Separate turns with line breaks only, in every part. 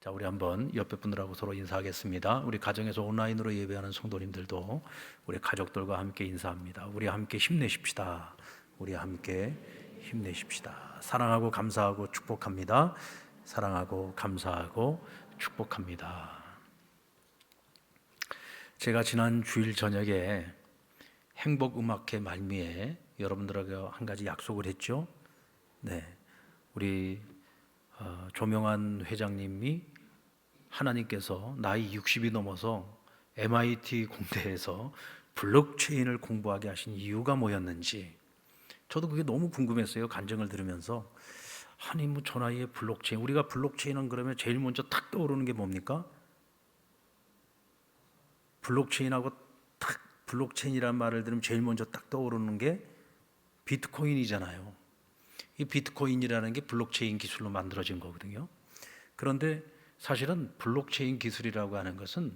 자, 우리 한번 옆에 분들하고 서로 인사하겠습니다. 우리 가정에서 온라인으로 예배하는 성도님들도 우리 가족들과 함께 인사합니다. 우리 함께 힘내십시다. 우리 함께 힘내십시다. 사랑하고 감사하고 축복합니다. 사랑하고 감사하고 축복합니다. 제가 지난 주일 저녁에 행복음악회 말미에 여러분들에게 한 가지 약속을 했죠. 네, 우리 조명환 회장님이 하나님께서 나이 60이 넘어서 MIT 공대에서 블록체인을 공부하게 하신 이유가 뭐였는지 저도 그게 너무 궁금했어요. 간증을 들으면서 아니 뭐 저 나이에 블록체인, 우리가 블록체인은 그러면 제일 먼저 탁 떠오르는 게 뭡니까? 블록체인하고 탁 블록체인이라는 말을 들으면 제일 먼저 딱 떠오르는 게 비트코인이잖아요. 이 비트코인이라는 게 블록체인 기술로 만들어진 거거든요. 그런데 사실은 블록체인 기술이라고 하는 것은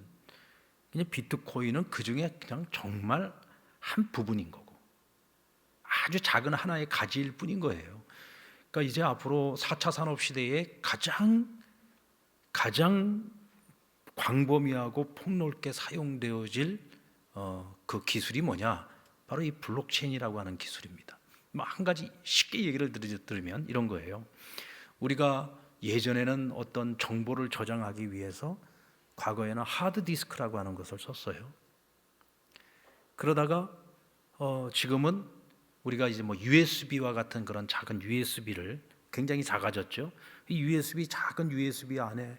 그냥 비트코인은 그 중에 그냥 정말 한 부분인 거고 아주 작은 하나의 가지일 뿐인 거예요. 그러니까 이제 앞으로 4차 산업 시대에 가장 광범위하고 폭넓게 사용되어질 그 기술이 뭐냐? 바로 이 블록체인이라고 하는 기술입니다. 한 가지 쉽게 얘기를 들으면 이런 거예요. 우리가 예전에는 어떤 정보를 저장하기 위해서 과거에는 하드디스크라고 하는 것을 썼어요. 그러다가 지금은 우리가 이제 뭐 USB와 같은 그런 작은 USB를 굉장히 작아졌죠. 이 USB 작은 USB 안에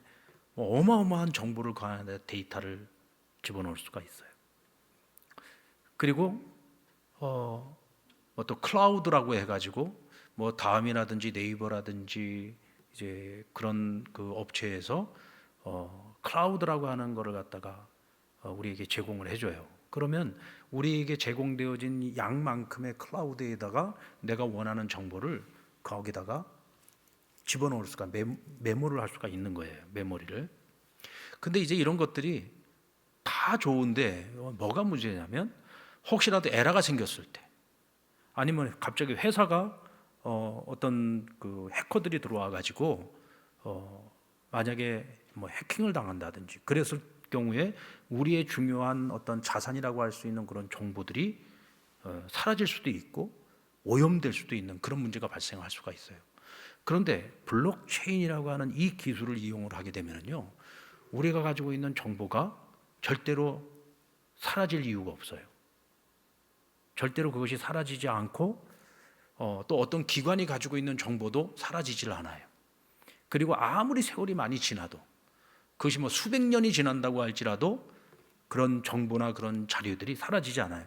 어마어마한 정보를 그 안에 데이터를 집어넣을 수가 있어요. 그리고 또 클라우드라고 해가지고 뭐 다음이라든지 네이버라든지 이제 그런 그 업체에서 클라우드라고 하는 거를 갖다가 우리에게 제공을 해줘요. 그러면 우리에게 제공되어진 양만큼의 클라우드에다가 내가 원하는 정보를 거기다가 집어넣을 수가 메모를 할 수가 있는 거예요. 메모리를. 근데 이제 이런 것들이 다 좋은데 뭐가 문제냐면 혹시라도 에러가 생겼을 때 아니면 갑자기 회사가 어떤 그 해커들이 들어와 가지고 만약에 뭐 해킹을 당한다든지 그랬을 경우에 우리의 중요한 어떤 자산이라고 할 수 있는 그런 정보들이 사라질 수도 있고 오염될 수도 있는 그런 문제가 발생할 수가 있어요. 그런데 블록체인이라고 하는 이 기술을 이용을 하게 되면요, 우리가 가지고 있는 정보가 절대로 사라질 이유가 없어요. 절대로 그것이 사라지지 않고 또 어떤 기관이 가지고 있는 정보도 사라지질 않아요. 그리고 아무리 세월이 많이 지나도 그것이 뭐 수백 년이 지난다고 할지라도 그런 정보나 그런 자료들이 사라지지 않아요.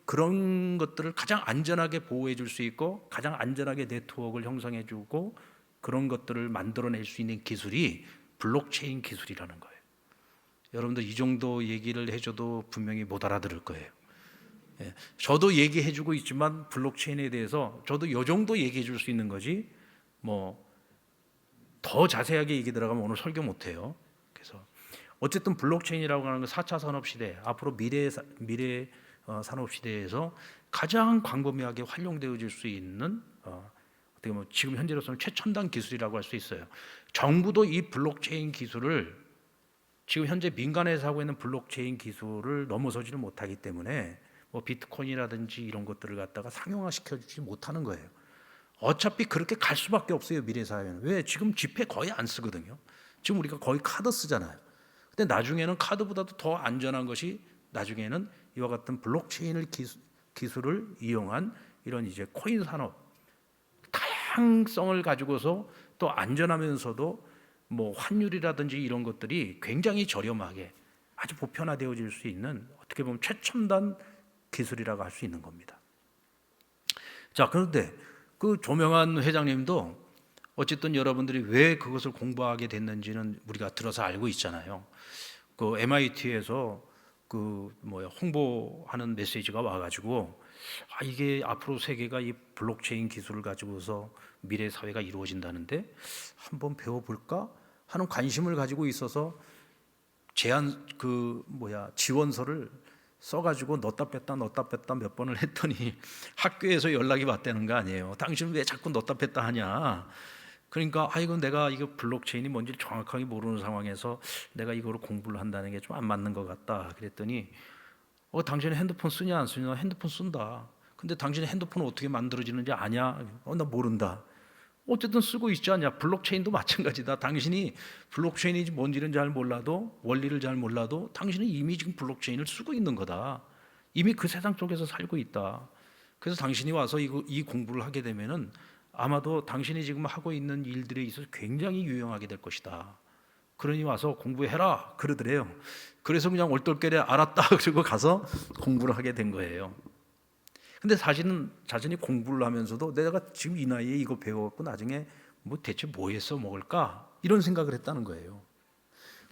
그런 것들을 가장 안전하게 보호해 줄 수 있고 가장 안전하게 네트워크를 형성해 주고 그런 것들을 만들어낼 수 있는 기술이 블록체인 기술이라는 거예요. 여러분들 이 정도 얘기를 해줘도 분명히 못 알아들을 거예요. 저도 얘기해 주고 있지만 블록체인에 대해서 저도 이 정도 얘기해 줄 수 있는 거지 뭐 더 자세하게 얘기 들어가면 오늘 설교 못 해요. 그래서 어쨌든 블록체인이라고 하는 건 4차 산업 시대, 앞으로 미래 산업 시대에서 가장 광범위하게 활용되어질 수 있는 어떻게 보면 지금 현재로서는 최첨단 기술이라고 할 수 있어요. 정부도 이 블록체인 기술을 지금 현재 민간에서 하고 있는 블록체인 기술을 넘어서지를 못하기 때문에 뭐 비트코인이라든지 이런 것들을 갖다가 상용화시켜주지 못하는 거예요. 어차피 그렇게 갈 수밖에 없어요. 미래 사회는. 왜? 지금 지폐 거의 안 쓰거든요. 지금 우리가 거의 카드 쓰잖아요. 근데 나중에는 카드보다도 더 안전한 것이 나중에는 이와 같은 블록체인을 기술을 이용한 이런 이제 코인 산업, 다양성을 가지고서 또 안전하면서도 뭐 환율이라든지 이런 것들이 굉장히 저렴하게 아주 보편화되어질 수 있는 어떻게 보면 최첨단 기술이라고 할 수 있는 겁니다. 자, 그런데 그 조명환 회장님도 어쨌든 여러분들이 왜 그것을 공부하게 됐는지는 우리가 들어서 알고 있잖아요. 그 MIT에서 그 홍보하는 메시지가 와가지고 이게 앞으로 세계가 이 블록체인 기술을 가지고서 미래 사회가 이루어진다는데 한번 배워볼까 하는 관심을 가지고 있어서 지원서를 써가지고 넣었다 뺐다 몇 번을 했더니 학교에서 연락이 왔다는 거 아니에요. 당신은 왜 자꾸 넣었다 뺐다 하냐. 그러니까 이거 내가 이거 블록체인이 뭔지 정확하게 모르는 상황에서 내가 이거를 공부를 한다는 게 좀 안 맞는 것 같다. 그랬더니 당신이 핸드폰 쓰냐 안 쓰냐? 핸드폰 쓴다. 근데 당신이 핸드폰 어떻게 만들어지는지 아냐? 나 모른다. 어쨌든 쓰고 있지 않냐? 블록체인도 마찬가지다. 당신이 블록체인이 뭔지는 잘 몰라도, 원리를 잘 몰라도 당신은 이미 지금 블록체인을 쓰고 있는 거다. 이미 그 세상 속에서 살고 있다. 그래서 당신이 와서 이 공부를 하게 되면은 아마도 당신이 지금 하고 있는 일들에 있어서 굉장히 유용하게 될 것이다. 그러니 와서 공부해라 그러더래요. 그래서 그냥 얼떨결에 알았다 그리고 가서 공부를 하게 된 거예요. 근데 사실은 자신이 공부를 하면서도 내가 지금 이 나이에 이거 배워갖고 나중에 뭐 대체 뭐 해서 먹을까 이런 생각을 했다는 거예요.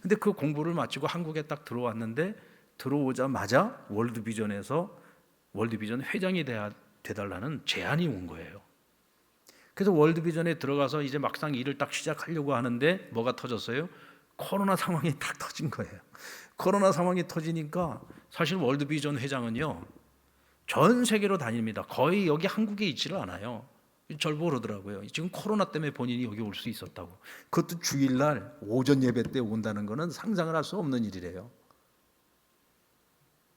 근데 그 공부를 마치고 한국에 딱 들어왔는데 들어오자마자 월드비전에서 월드비전 회장이 돼달라는 제안이 온 거예요. 그래서 월드비전에 들어가서 이제 막상 일을 딱 시작하려고 하는데 뭐가 터졌어요? 코로나 상황이 딱 터진 거예요. 코로나 상황이 터지니까 사실 월드비전 회장은요 전 세계로 다닙니다. 거의 여기 한국에 있지를 않아요. 절보 그러더라고요. 지금 코로나 때문에 본인이 여기 올 수 있었다고. 그것도 주일날 오전 예배 때 온다는 거는 상상을 할 수 없는 일이래요.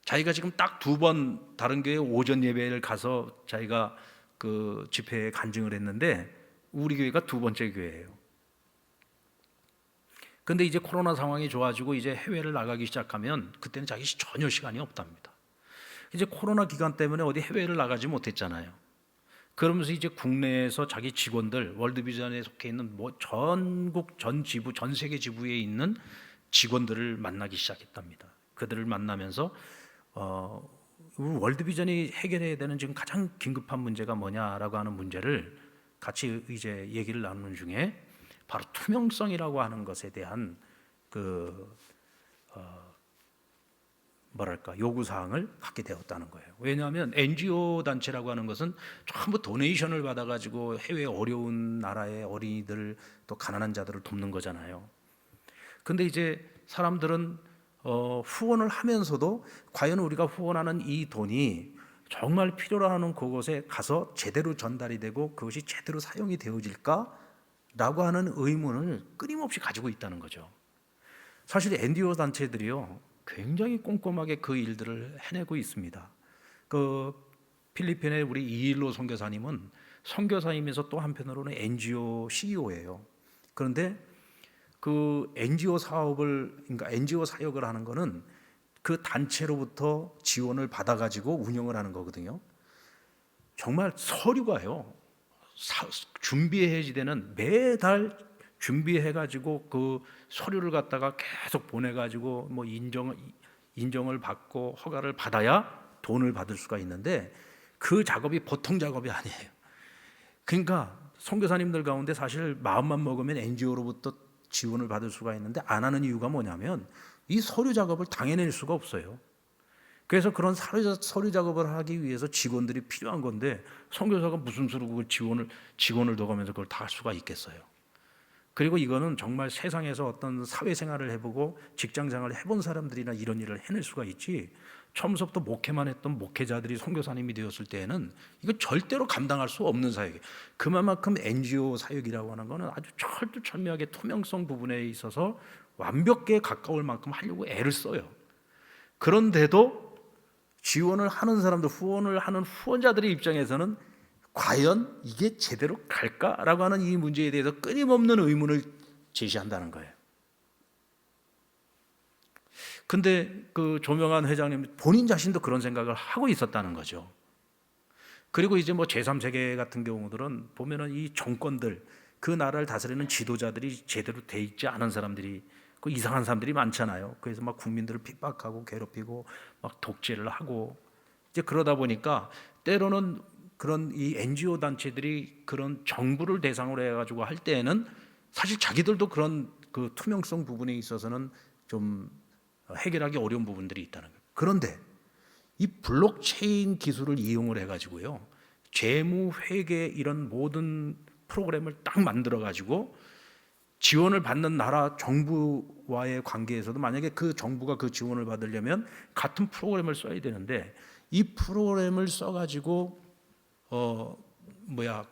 자기가 지금 딱 2번 다른 교회 오전 예배를 가서 자기가 그 집회에 간증을 했는데 우리 교회가 2번째 교회예요. 근데 이제 코로나 상황이 좋아지고 이제 해외를 나가기 시작하면 그때는 자기 전혀 시간이 없답니다. 이제 코로나 기간 때문에 어디 해외를 나가지 못했잖아요. 그러면서 이제 국내에서 자기 직원들 월드비전에 속해 있는 뭐 전국 전 지부 전 세계 지부에 있는 직원들을 만나기 시작했답니다. 그들을 만나면서 월드비전이 해결해야 되는 지금 가장 긴급한 문제가 뭐냐라고 하는 문제를 같이 이제 얘기를 나누는 중에 바로 투명성이라고 하는 것에 대한 요구 사항을 갖게 되었다는 거예요. 왜냐하면 NGO 단체라고 하는 것은 전부 도네이션을 받아가지고 해외 어려운 나라의 어린이들 또 가난한 자들을 돕는 거잖아요. 근데 이제 사람들은 후원을 하면서도 과연 우리가 후원하는 이 돈이 정말 필요로 하는 그곳에 가서 제대로 전달이 되고 그것이 제대로 사용이 되어질까라고 하는 의문을 끊임없이 가지고 있다는 거죠. 사실 NGO 단체들이요 굉장히 꼼꼼하게 그 일들을 해내고 있습니다. 그 필리핀의 우리 이일로 선교사님은 선교사이면서 또 한편으로는 NGO CEO예요. 그런데 그 NGO 그러니까 NGO 사역을 하는 거는 그 단체로부터 지원을 받아가지고 운영을 하는 거거든요. 정말 서류가요. 준비해지되는 매달 준비해가지고 그 서류를 갖다가 계속 보내가지고 뭐 인정을 받고 허가를 받아야 돈을 받을 수가 있는데 그 작업이 보통 작업이 아니에요. 그러니까 선교사님들 가운데 사실 마음만 먹으면 NGO로부터 지원을 받을 수가 있는데 안 하는 이유가 뭐냐면 이 서류 작업을 당해낼 수가 없어요. 그래서 그런 서류 작업을 하기 위해서 직원들이 필요한 건데 선교사가 무슨 수로 그걸 직원을 둬가면서 그걸 다 할 수가 있겠어요. 그리고 이거는 정말 세상에서 어떤 사회생활을 해보고 직장생활을 해본 사람들이나 이런 일을 해낼 수가 있지 처음부터 목회만 했던 목회자들이 선교사님이 되었을 때에는 이거 절대로 감당할 수 없는 사역이에요. 그만큼 NGO 사역이라고 하는 거는 아주 철두철미하게 투명성 부분에 있어서 완벽에 가까울 만큼 하려고 애를 써요. 그런데도 지원을 하는 사람들, 후원을 하는 후원자들의 입장에서는 과연 이게 제대로 갈까라고 하는 이 문제에 대해서 끊임없는 의문을 제시한다는 거예요. 근데 그 조명한 회장님 본인 자신도 그런 생각을 하고 있었다는 거죠. 그리고 이제 뭐 제3세계 같은 경우들은 보면은 이 정권들 그 나라를 다스리는 지도자들이 제대로 돼 있지 않은 사람들이 그 이상한 사람들이 많잖아요. 그래서 막 국민들을 핍박하고 괴롭히고 막 독재를 하고 이제 그러다 보니까 때로는 그런 이 NGO 단체들이 그런 정부를 대상으로 해가지고 할 때에는 사실 자기들도 그런 그 투명성 부분에 있어서는 좀 해결하기 어려운 부분들이 있다는 거예요. 그런데 이 블록체인 기술을 이용을 해가지고요 재무 회계 이런 모든 프로그램을 딱 만들어가지고 지원을 받는 나라 정부와의 관계에서도 만약에 그 정부가 그 지원을 받으려면 같은 프로그램을 써야 되는데 이 프로그램을 써가지고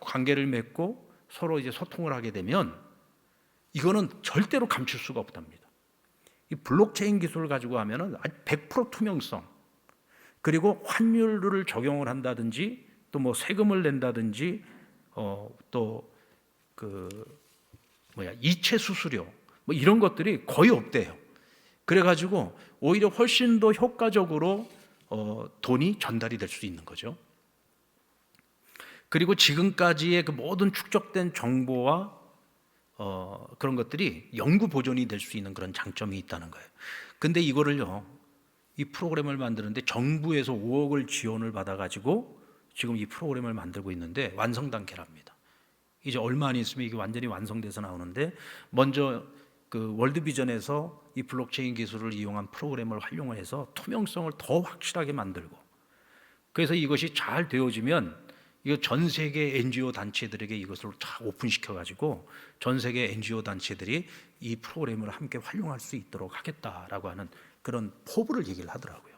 관계를 맺고 서로 이제 소통을 하게 되면 이거는 절대로 감출 수가 없답니다. 이 블록체인 기술을 가지고 하면은 100% 투명성, 그리고 환율을 적용을 한다든지 또 뭐 세금을 낸다든지 또 그 이체 수수료 뭐 이런 것들이 거의 없대요. 그래가지고 오히려 훨씬 더 효과적으로 돈이 전달이 될 수 있는 거죠. 그리고 지금까지의 그 모든 축적된 정보와 그런 것들이 영구 보존이 될 수 있는 그런 장점이 있다는 거예요. 근데 이거를요, 이 프로그램을 만드는데 정부에서 5억을 지원을 받아가지고 지금 이 프로그램을 만들고 있는데 완성 단계랍니다. 이제 얼마 안 있으면 이게 완전히 완성돼서 나오는데, 먼저 그 월드비전에서 이 블록체인 기술을 이용한 프로그램을 활용을 해서 투명성을 더 확실하게 만들고, 그래서 이것이 잘 되어지면 이거 전 세계 NGO 단체들에게 이것을 다 오픈시켜 가지고 전 세계 NGO 단체들이 이 프로그램을 함께 활용할 수 있도록 하겠다라고 하는 그런 포부를 얘기를 하더라고요.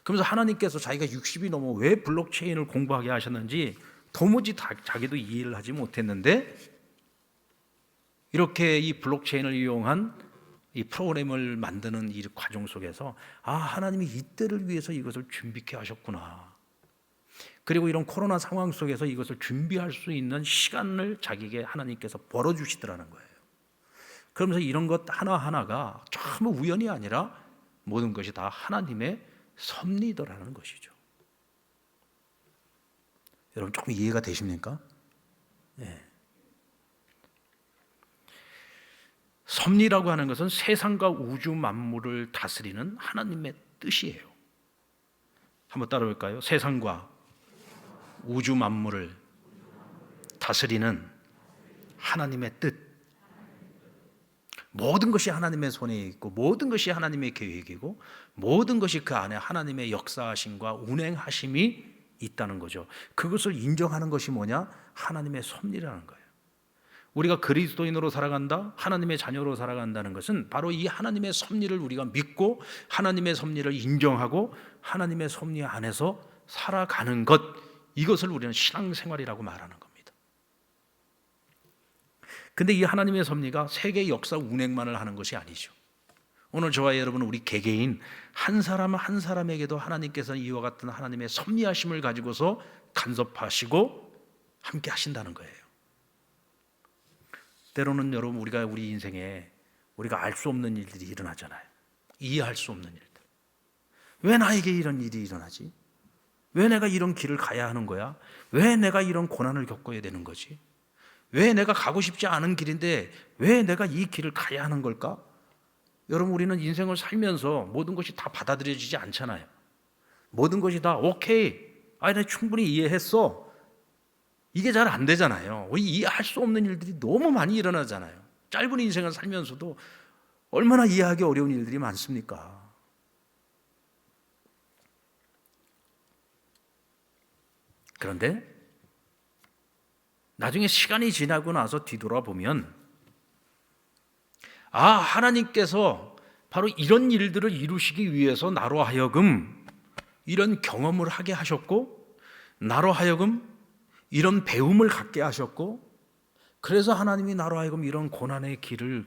그러면서 하나님께서 자기가 60이 넘어 왜 블록체인을 공부하게 하셨는지 도무지 자기도 이해를 하지 못했는데, 이렇게 이 블록체인을 이용한 이 프로그램을 만드는 이 과정 속에서 하나님이 이때를 위해서 이것을 준비케 하셨구나. 그리고 이런 코로나 상황 속에서 이것을 준비할 수 있는 시간을 자기에게 하나님께서 벌어주시더라는 거예요. 그러면서 이런 것 하나하나가 전부 우연이 아니라 모든 것이 다 하나님의 섭리더라는 것이죠. 여러분 조금 이해가 되십니까? 네. 섭리라고 하는 것은 세상과 우주 만물을 다스리는 하나님의 뜻이에요. 한번 따라볼까요? 세상과 우주 만물을 다스리는 하나님의 뜻. 모든 것이 하나님의 손에 있고 모든 것이 하나님의 계획이고 모든 것이 그 안에 하나님의 역사하심과 운행하심이 있다는 거죠. 그것을 인정하는 것이 뭐냐? 하나님의 섭리라는 거예요. 우리가 그리스도인으로 살아간다, 하나님의 자녀로 살아간다는 것은 바로 이 하나님의 섭리를 우리가 믿고 하나님의 섭리를 인정하고 하나님의 섭리 안에서 살아가는 것, 이것을 우리는 신앙생활이라고 말하는 겁니다. 근데 이 하나님의 섭리가 세계 역사 운행만을 하는 것이 아니죠. 오늘 저와 여러분, 우리 개개인 한 사람 한 사람에게도 하나님께서는 이와 같은 하나님의 섭리하심을 가지고서 간섭하시고 함께 하신다는 거예요. 때로는 여러분, 우리가 우리 인생에 우리가 알 수 없는 일들이 일어나잖아요. 이해할 수 없는 일들. 왜 나에게 이런 일이 일어나지? 왜 내가 이런 길을 가야 하는 거야? 왜 내가 이런 고난을 겪어야 되는 거지? 왜 내가 가고 싶지 않은 길인데 왜 내가 이 길을 가야 하는 걸까? 여러분, 우리는 인생을 살면서 모든 것이 다 받아들여지지 않잖아요. 모든 것이 다 오케이, 내가 충분히 이해했어, 이게 잘 안 되잖아요. 이해할 수 없는 일들이 너무 많이 일어나잖아요. 짧은 인생을 살면서도 얼마나 이해하기 어려운 일들이 많습니까? 그런데 나중에 시간이 지나고 나서 뒤돌아보면 하나님께서 바로 이런 일들을 이루시기 위해서 나로 하여금 이런 경험을 하게 하셨고, 나로 하여금 이런 배움을 갖게 하셨고, 그래서 하나님이 나로 하여금 이런 고난의 길을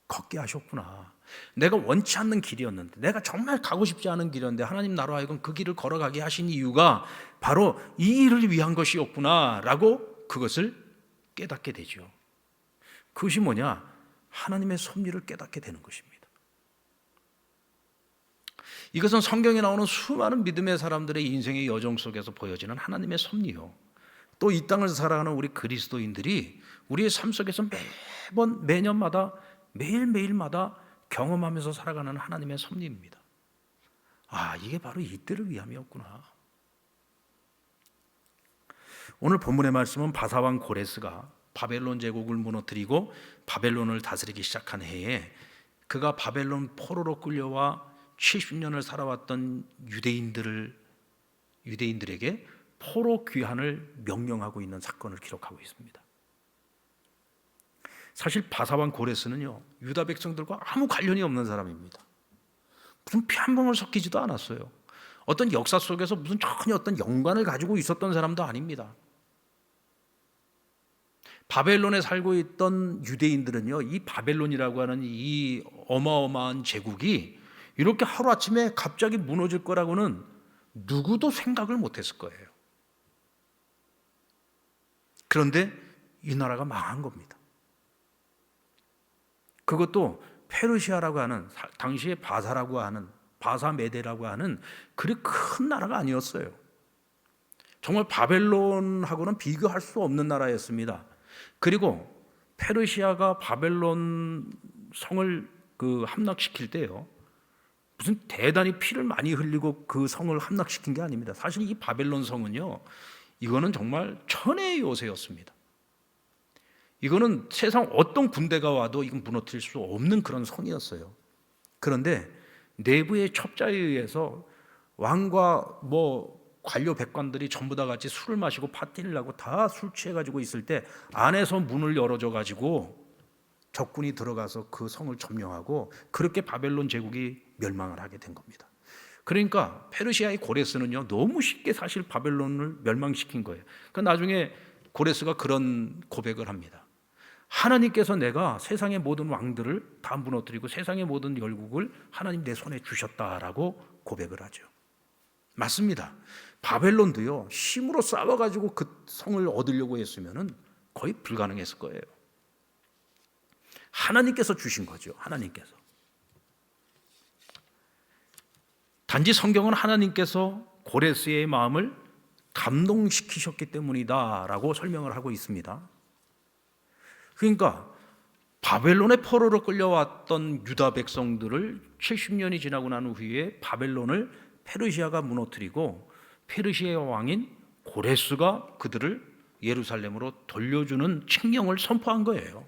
걷게 하셨구나. 내가 원치 않는 길이었는데, 내가 정말 가고 싶지 않은 길이었는데 하나님 나로 하여금 그 길을 걸어가게 하신 이유가 바로 이 일을 위한 것이었구나 라고 그것을 깨닫게 되죠. 그것이 뭐냐? 하나님의 섭리를 깨닫게 되는 것입니다. 이것은 성경에 나오는 수많은 믿음의 사람들의 인생의 여정 속에서 보여지는 하나님의 섭리요, 또 이 땅을 살아가는 우리 그리스도인들이 우리의 삶 속에서 매번 매년마다 매일매일마다 경험하면서 살아가는 하나님의 섭리입니다. 이게 바로 이때를 위함이었구나. 오늘 본문의 말씀은 바사왕 고레스가 바벨론 제국을 무너뜨리고 바벨론을 다스리기 시작한 해에 그가 바벨론 포로로 끌려와 70년을 살아왔던 유대인들에게 포로 귀환을 명령하고 있는 사건을 기록하고 있습니다. 사실 바사왕 고레스는요, 유다 백성들과 아무 관련이 없는 사람입니다. 무슨 피 한 방울 섞이지도 않았어요. 어떤 역사 속에서 무슨 전혀 어떤 연관을 가지고 있었던 사람도 아닙니다. 바벨론에 살고 있던 유대인들은요, 이 바벨론이라고 하는 이 어마어마한 제국이 이렇게 하루아침에 갑자기 무너질 거라고는 누구도 생각을 못했을 거예요. 그런데 이 나라가 망한 겁니다. 그것도 페르시아라고 하는, 당시에 바사라고 하는, 바사메데라고 하는 그리 큰 나라가 아니었어요. 정말 바벨론하고는 비교할 수 없는 나라였습니다. 그리고 페르시아가 바벨론 성을 함락시킬 때요, 무슨 대단히 피를 많이 흘리고 그 성을 함락시킨 게 아닙니다. 사실 이 바벨론 성은요, 이거는 정말 천혜의 요새였습니다. 이거는 세상 어떤 군대가 와도 이건 무너뜨릴 수 없는 그런 성이었어요. 그런데 내부의 첩자에 의해서 왕과 관료 백관들이 전부 다 같이 술을 마시고 파티를 하고 다 술 취해가지고 있을 때 안에서 문을 열어줘가지고 적군이 들어가서 그 성을 점령하고 그렇게 바벨론 제국이 멸망을 하게 된 겁니다. 그러니까 페르시아의 고레스는요, 너무 쉽게 사실 바벨론을 멸망시킨 거예요. 그러니까 나중에 고레스가 그런 고백을 합니다. 하나님께서 내가 세상의 모든 왕들을 다 무너뜨리고 세상의 모든 열국을 하나님 내 손에 주셨다라고 고백을 하죠. 맞습니다. 바벨론도요, 힘으로 싸워가지고 그 성을 얻으려고 했으면 거의 불가능했을 거예요. 하나님께서 주신 거죠. 하나님께서. 단지 성경은 하나님께서 고레스의 마음을 감동시키셨기 때문이다라고 설명을 하고 있습니다. 그러니까 바벨론의 포로로 끌려왔던 유다 백성들을 70년이 지나고 난 후에 바벨론을 페르시아가 무너뜨리고 페르시아의 왕인 고레스가 그들을 예루살렘으로 돌려주는 칙령을 선포한 거예요.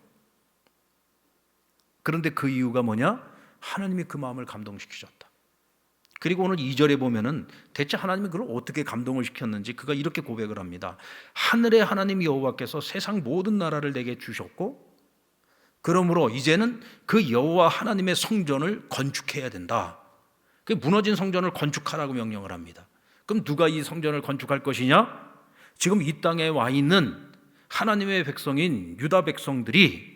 그런데 그 이유가 뭐냐? 하나님이 그 마음을 감동시키셨다. 그리고 오늘 2절에 보면은 대체 하나님이 그걸 어떻게 감동을 시켰는지 그가 이렇게 고백을 합니다. 하늘의 하나님 여호와께서 세상 모든 나라를 내게 주셨고 그러므로 이제는 그 여호와 하나님의 성전을 건축해야 된다. 그 무너진 성전을 건축하라고 명령을 합니다. 그럼 누가 이 성전을 건축할 것이냐? 지금 이 땅에 와 있는 하나님의 백성인 유다 백성들이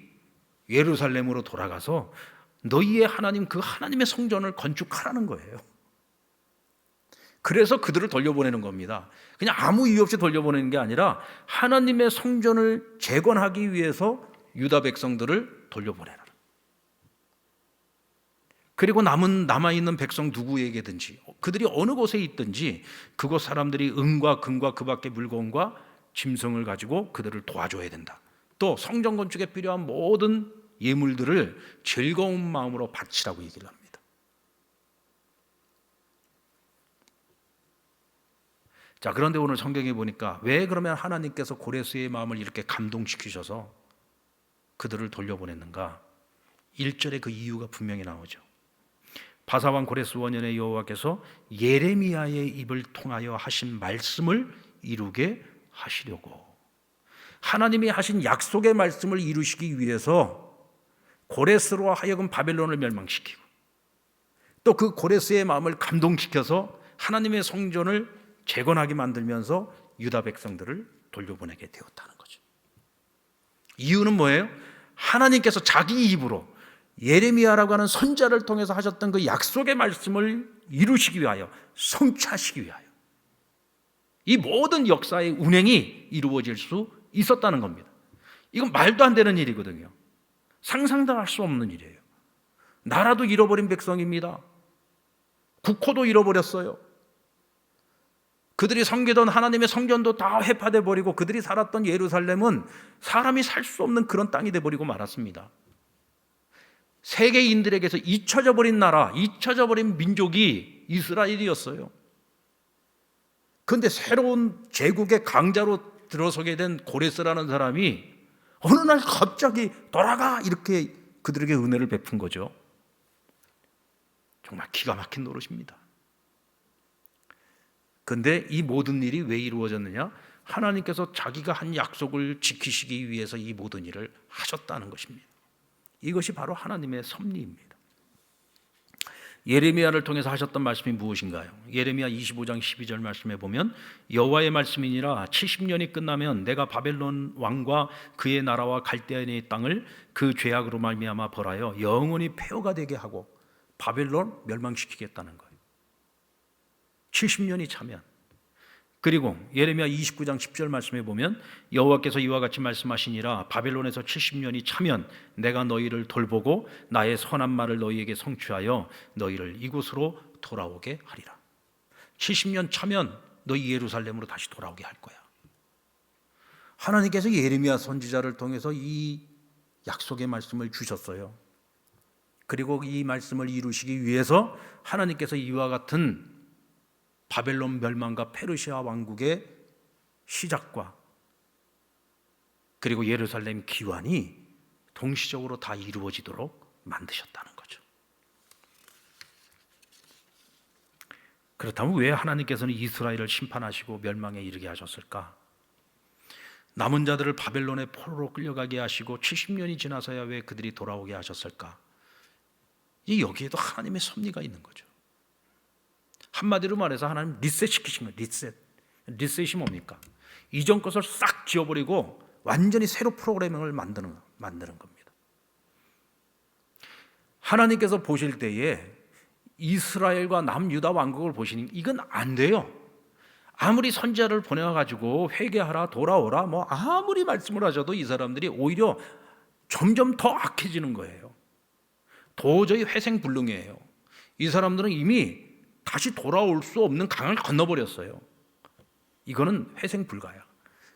예루살렘으로 돌아가서 너희의 하나님 그 하나님의 성전을 건축하라는 거예요. 그래서 그들을 돌려보내는 겁니다. 그냥 아무 이유 없이 돌려보내는 게 아니라 하나님의 성전을 재건하기 위해서 유다 백성들을 돌려보내라. 그리고 남아있는 백성 누구에게든지 그들이 어느 곳에 있든지 그곳 사람들이 은과 금과 그 밖의 물건과 짐승을 가지고 그들을 도와줘야 된다. 또 성전 건축에 필요한 모든 예물들을 즐거운 마음으로 바치라고 얘기를 합니다. 자, 그런데 오늘 성경에 보니까 왜 그러면 하나님께서 고레스의 마음을 이렇게 감동시키셔서 그들을 돌려보냈는가? 1절에 그 이유가 분명히 나오죠. 바사왕 고레스 원년에 여호와께서 예레미야의 입을 통하여 하신 말씀을 이루게 하시려고, 하나님이 하신 약속의 말씀을 이루시기 위해서 고레스로 하여금 바벨론을 멸망시키고 또 그 고레스의 마음을 감동시켜서 하나님의 성전을 재건하게 만들면서 유다 백성들을 돌려보내게 되었다는 거죠. 이유는 뭐예요? 하나님께서 자기 입으로 예레미야라고 하는 선지자를 통해서 하셨던 그 약속의 말씀을 이루시기 위하여, 성취하시기 위하여 이 모든 역사의 운행이 이루어질 수 있었다는 겁니다. 이건 말도 안 되는 일이거든요. 상상도 할 수 없는 일이에요. 나라도 잃어버린 백성입니다. 국호도 잃어버렸어요. 그들이 섬기던 하나님의 성전도 다 회파돼 버리고 그들이 살았던 예루살렘은 사람이 살 수 없는 그런 땅이 돼 버리고 말았습니다. 세계인들에게서 잊혀져 버린 나라, 잊혀져 버린 민족이 이스라엘이었어요. 그런데 새로운 제국의 강자로 들어서게 된 고레스라는 사람이 어느 날 갑자기 돌아가 이렇게 그들에게 은혜를 베푼 거죠. 정말 기가 막힌 노릇입니다. 그런데 이 모든 일이 왜 이루어졌느냐? 하나님께서 자기가 한 약속을 지키시기 위해서 이 모든 일을 하셨다는 것입니다. 이것이 바로 하나님의 섭리입니다. 예레미야를 통해서 하셨던 말씀이 무엇인가요? 예레미야 25장 12절 말씀에 보면 여호와의 말씀이니라 70년이 끝나면 내가 바벨론 왕과 그의 나라와 갈대아인의 땅을 그 죄악으로 말미암아 벌하여 영원히 폐허가 되게 하고 바벨론 멸망시키겠다는 거예요. 70년이 차면. 그리고 예레미야 29장 10절 말씀에 보면 여호와께서 이와 같이 말씀하시니라 바벨론에서 70년이 차면 내가 너희를 돌보고 나의 선한 말을 너희에게 성취하여 너희를 이곳으로 돌아오게 하리라. 70년 차면 너희 예루살렘으로 다시 돌아오게 할 거야. 하나님께서 예레미야 선지자를 통해서 이 약속의 말씀을 주셨어요. 그리고 이 말씀을 이루시기 위해서 하나님께서 이와 같은 바벨론 멸망과 페르시아 왕국의 시작과 그리고 예루살렘 기환이 동시적으로 다 이루어지도록 만드셨다는 거죠. 그렇다면 왜 하나님께서는 이스라엘을 심판하시고 멸망에 이르게 하셨을까? 남은 자들을 바벨론의 포로로 끌려가게 하시고 70년이 지나서야 왜 그들이 돌아오게 하셨을까? 여기에도 하나님의 섭리가 있는 거죠. 한마디로 말해서 하나님 리셋시키신 거예요. 리셋이 뭡니까? 이전 것을 싹 지워버리고 완전히 새로 프로그래밍을 만드는 겁니다. 하나님께서 보실 때에 이스라엘과 남유다 왕국을 보시니 이건 안 돼요. 아무리 선지자를 보내가지고 회개하라 돌아오라 뭐 아무리 말씀을 하셔도 이 사람들이 오히려 점점 더 악해지는 거예요. 도저히 회생불능이에요. 이 사람들은 이미 다시 돌아올 수 없는 강을 건너버렸어요. 이거는 회생불가야.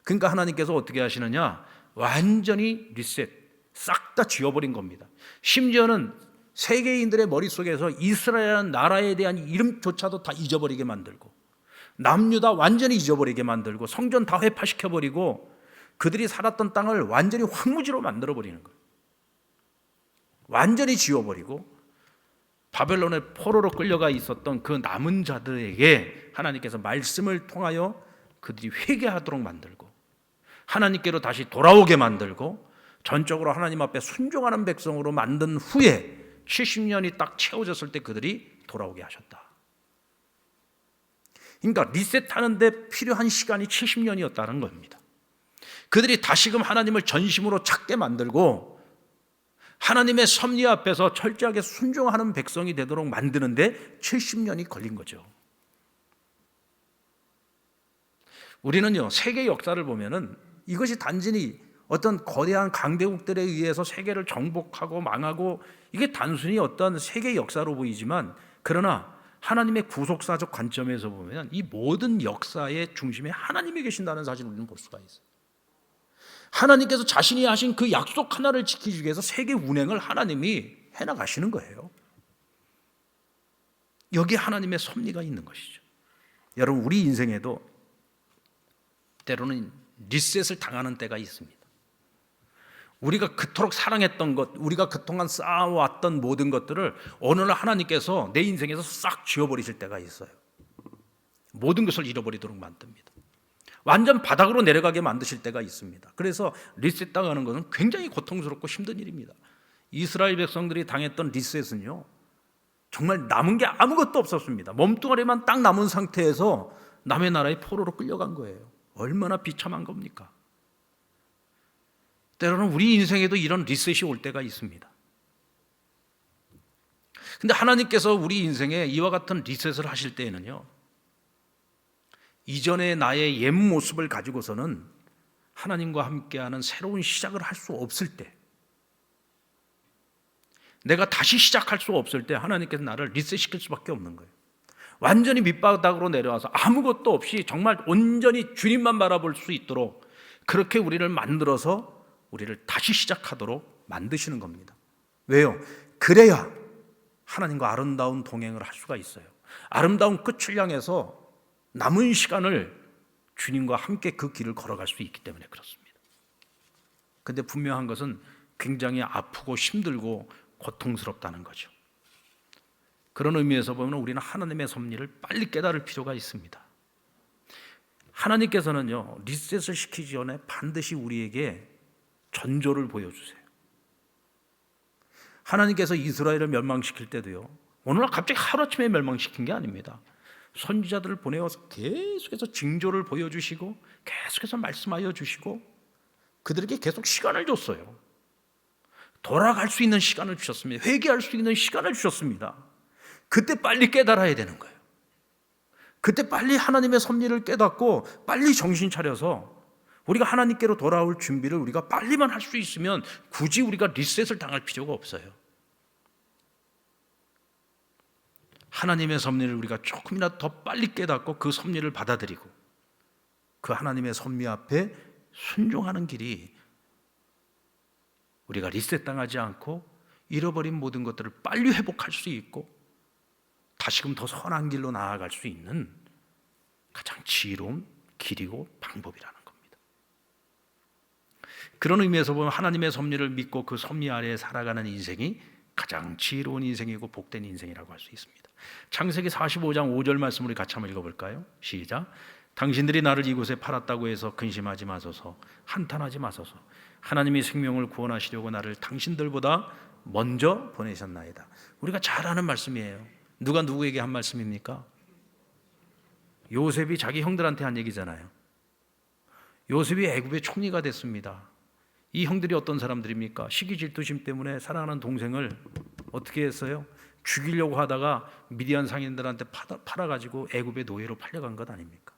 그러니까 하나님께서 어떻게 하시느냐? 완전히 리셋, 싹 다 지워버린 겁니다. 심지어는 세계인들의 머릿속에서 이스라엘이라는 나라에 대한 이름조차도 다 잊어버리게 만들고 남유다 완전히 잊어버리게 만들고 성전 다 회파시켜버리고 그들이 살았던 땅을 완전히 황무지로 만들어버리는 거예요. 완전히 지워버리고 바벨론의 포로로 끌려가 있었던 그 남은 자들에게 하나님께서 말씀을 통하여 그들이 회개하도록 만들고 하나님께로 다시 돌아오게 만들고 전적으로 하나님 앞에 순종하는 백성으로 만든 후에 70년이 딱 채워졌을 때 그들이 돌아오게 하셨다. 그러니까 리셋하는데 필요한 시간이 70년이었다는 겁니다. 그들이 다시금 하나님을 전심으로 찾게 만들고 하나님의 섭리 앞에서 철저하게 순종하는 백성이 되도록 만드는데 70년이 걸린 거죠. 우리는요, 세계 역사를 보면은 이것이 단순히 어떤 거대한 강대국들에 의해서 세계를 정복하고 망하고 이게 단순히 어떤 세계 역사로 보이지만 그러나 하나님의 구속사적 관점에서 보면 이 모든 역사의 중심에 하나님이 계신다는 사실을 우리는 볼 수가 있어요. 하나님께서 자신이 하신 그 약속 하나를 지키기 위해서 세계 운행을 하나님이 해나가시는 거예요. 여기에 하나님의 섭리가 있는 것이죠. 여러분, 우리 인생에도 때로는 리셋을 당하는 때가 있습니다. 우리가 그토록 사랑했던 것, 우리가 그동안 쌓아왔던 모든 것들을 어느 날 하나님께서 내 인생에서 싹 지워버리실 때가 있어요. 모든 것을 잃어버리도록 만듭니다. 완전 바닥으로 내려가게 만드실 때가 있습니다. 그래서 리셋 당하는 것은 굉장히 고통스럽고 힘든 일입니다. 이스라엘 백성들이 당했던 리셋은요, 정말 남은 게 아무것도 없었습니다. 몸뚱아리만 딱 남은 상태에서 남의 나라의 포로로 끌려간 거예요. 얼마나 비참한 겁니까? 때로는 우리 인생에도 이런 리셋이 올 때가 있습니다. 근데 하나님께서 우리 인생에 이와 같은 리셋을 하실 때에는요, 이전의 나의 옛 모습을 가지고서는 하나님과 함께하는 새로운 시작을 할 수 없을 때, 내가 다시 시작할 수 없을 때 하나님께서 나를 리셋시킬 수밖에 없는 거예요. 완전히 밑바닥으로 내려와서 아무것도 없이 정말 온전히 주님만 바라볼 수 있도록 그렇게 우리를 만들어서 우리를 다시 시작하도록 만드시는 겁니다. 왜요? 그래야 하나님과 아름다운 동행을 할 수가 있어요. 아름다운 끝을 향해서 남은 시간을 주님과 함께 그 길을 걸어갈 수 있기 때문에 그렇습니다. 그런데 분명한 것은 굉장히 아프고 힘들고 고통스럽다는 거죠. 그런 의미에서 보면 우리는 하나님의 섭리를 빨리 깨달을 필요가 있습니다. 하나님께서는요, 리셋을 시키기 전에 반드시 우리에게 전조를 보여주세요. 하나님께서 이스라엘을 멸망시킬 때도요, 어느 날 갑자기 하루아침에 멸망시킨 게 아닙니다. 선지자들을 보내어서 계속해서 징조를 보여주시고 계속해서 말씀하여 주시고 그들에게 계속 시간을 줬어요. 돌아갈 수 있는 시간을 주셨습니다. 회개할 수 있는 시간을 주셨습니다. 그때 빨리 깨달아야 되는 거예요. 그때 빨리 하나님의 섭리를 깨닫고 빨리 정신 차려서 우리가 하나님께로 돌아올 준비를 우리가 빨리만 할 수 있으면 굳이 우리가 리셋을 당할 필요가 없어요. 하나님의 섭리를 우리가 조금이나 더 빨리 깨닫고 그 섭리를 받아들이고 그 하나님의 섭리 앞에 순종하는 길이 우리가 리셋 당하지 않고 잃어버린 모든 것들을 빨리 회복할 수 있고 다시금 더 선한 길로 나아갈 수 있는 가장 지혜로운 길이고 방법이라는 겁니다. 그런 의미에서 보면 하나님의 섭리를 믿고 그 섭리 아래에 살아가는 인생이 가장 지혜로운 인생이고 복된 인생이라고 할 수 있습니다. 창세기 45장 5절 말씀 우리 같이 한번 읽어볼까요? 시작. 당신들이 나를 이곳에 팔았다고 해서 근심하지 마소서, 한탄하지 마소서. 하나님이 생명을 구원하시려고 나를 당신들보다 먼저 보내셨나이다. 우리가 잘 아는 말씀이에요. 누가 누구에게 한 말씀입니까? 요셉이 자기 형들한테 한 얘기잖아요. 요셉이 애굽의 총리가 됐습니다. 이 형들이 어떤 사람들입니까? 시기 질투심 때문에 사랑하는 동생을 어떻게 했어요? 죽이려고 하다가 미디안 상인들한테 팔아가지고 애굽의 노예로 팔려간 것 아닙니까?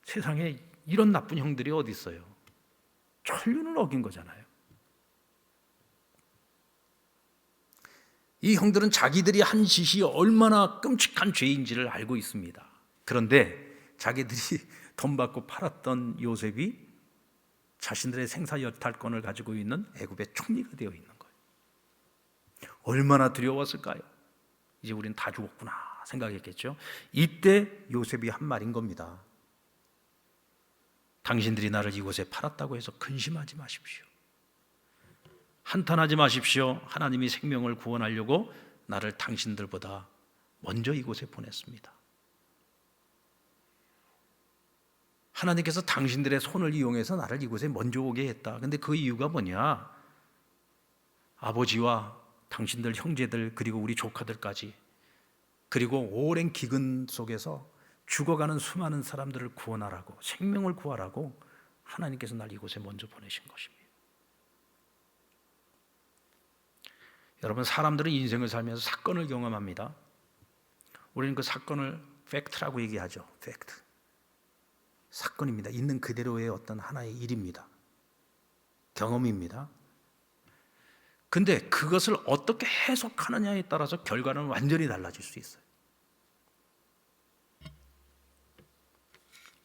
세상에 이런 나쁜 형들이 어디 있어요? 천륜을 어긴 거잖아요. 이 형들은 자기들이 한 짓이 얼마나 끔찍한 죄인지를 알고 있습니다. 그런데 자기들이 돈 받고 팔았던 요셉이 자신들의 생사여탈권을 가지고 있는 애굽의 총리가 되어 있는 거예요. 얼마나 두려웠을까요? 이제 우린 다 죽었구나 생각했겠죠. 이때 요셉이 한 말인 겁니다. 당신들이 나를 이곳에 팔았다고 해서 근심하지 마십시오. 한탄하지 마십시오. 하나님이 생명을 구원하려고 나를 당신들보다 먼저 이곳에 보냈습니다. 하나님께서 당신들의 손을 이용해서 나를 이곳에 먼저 오게 했다. 그런데 그 이유가 뭐냐? 아버지와 당신들 형제들 그리고 우리 조카들까지 그리고 오랜 기근 속에서 죽어가는 수많은 사람들을 구원하라고 생명을 구하라고 하나님께서 날 이곳에 먼저 보내신 것입니다. 여러분, 사람들은 인생을 살면서 사건을 경험합니다. 우리는 그 사건을 팩트라고 얘기하죠. 팩트. 사건입니다. 있는 그대로의 어떤 하나의 일입니다. 경험입니다. 근데 그것을 어떻게 해석하느냐에 따라서 결과는 완전히 달라질 수 있어요.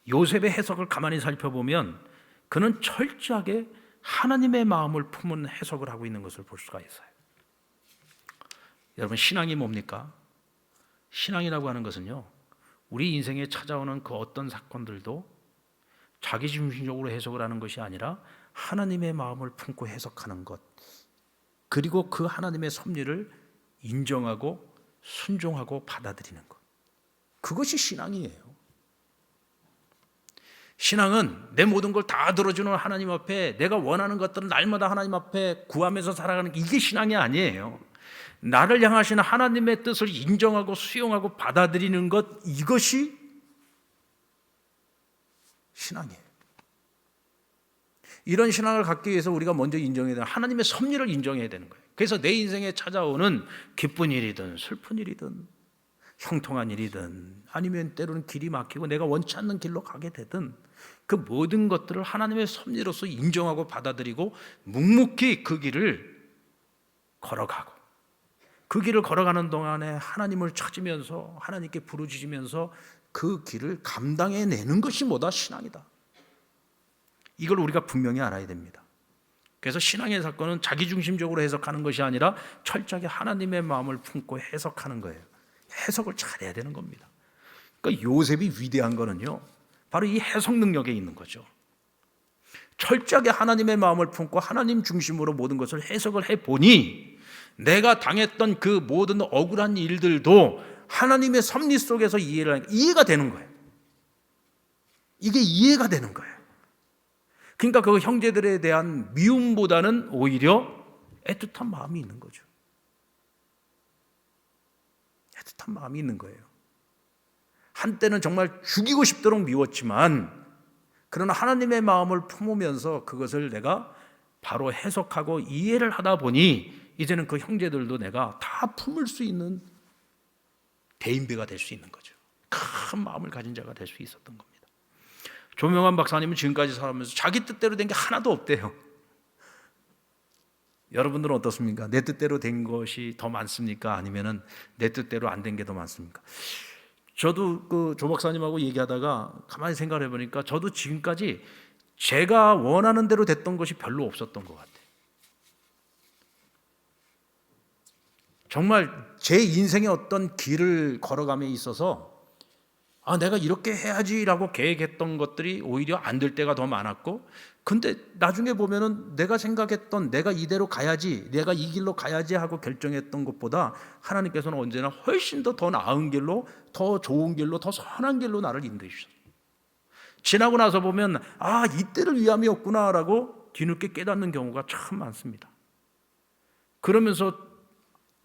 요셉의 해석을 가만히 살펴보면 그는 철저하게 하나님의 마음을 품은 해석을 하고 있는 것을 볼 수가 있어요. 여러분, 신앙이 뭡니까? 신앙이라고 하는 것은요, 우리 인생에 찾아오는 그 어떤 사건들도 자기중심적으로 해석을 하는 것이 아니라 하나님의 마음을 품고 해석하는 것, 그리고 그 하나님의 섭리를 인정하고 순종하고 받아들이는 것, 그것이 신앙이에요. 신앙은 내 모든 걸 다 들어주는 하나님 앞에 내가 원하는 것들은 날마다 하나님 앞에 구하면서 살아가는 이게 신앙이 아니에요. 나를 향하시는 하나님의 뜻을 인정하고 수용하고 받아들이는 것, 이것이 신앙이에요. 이런 신앙을 갖기 위해서 우리가 먼저 인정해야 되는 하나님의 섭리를 인정해야 되는 거예요. 그래서 내 인생에 찾아오는 기쁜 일이든 슬픈 일이든 형통한 일이든 아니면 때로는 길이 막히고 내가 원치 않는 길로 가게 되든 그 모든 것들을 하나님의 섭리로서 인정하고 받아들이고 묵묵히 그 길을 걸어가고 그 길을 걸어가는 동안에 하나님을 찾으면서 하나님께 부르짖으면서 그 길을 감당해내는 것이 뭐다? 신앙이다. 이걸 우리가 분명히 알아야 됩니다. 그래서 신앙의 사건은 자기중심적으로 해석하는 것이 아니라 철저하게 하나님의 마음을 품고 해석하는 거예요. 해석을 잘해야 되는 겁니다. 그러니까 요셉이 위대한 거는요, 바로 이 해석 능력에 있는 거죠. 철저하게 하나님의 마음을 품고 하나님 중심으로 모든 것을 해석을 해보니 내가 당했던 그 모든 억울한 일들도 하나님의 섭리 속에서 이해가 되는 거예요. 이게 이해가 되는 거예요. 그러니까 그 형제들에 대한 미움보다는 오히려 애틋한 마음이 있는 거죠. 풋풋한 마음이 있는 거예요. 한때는 정말 죽이고 싶도록 미웠지만 그러나 하나님의 마음을 품으면서 그것을 내가 바로 해석하고 이해를 하다 보니 이제는 그 형제들도 내가 다 품을 수 있는 대인배가 될 수 있는 거죠. 큰 마음을 가진 자가 될 수 있었던 겁니다. 조명환 박사님은 지금까지 살아오면서 자기 뜻대로 된 게 하나도 없대요. 여러분들은 어떻습니까? 내 뜻대로 된 것이 더 많습니까? 아니면은 내 뜻대로 안 된 게 더 많습니까? 저도 그 조 박사님하고 얘기하다가 가만히 생각을 해보니까 저도 지금까지 제가 원하는 대로 됐던 것이 별로 없었던 것 같아요. 정말 제 인생의 어떤 길을 걸어감에 있어서 내가 이렇게 해야지라고 계획했던 것들이 오히려 안 될 때가 더 많았고, 근데 나중에 보면은 내가 생각했던 내가 이대로 가야지, 내가 이 길로 가야지 하고 결정했던 것보다 하나님께서는 언제나 훨씬 더 나은 길로, 더 좋은 길로, 더 선한 길로 나를 인도해 주셨어요. 지나고 나서 보면 이때를 위함이었구나라고 뒤늦게 깨닫는 경우가 참 많습니다. 그러면서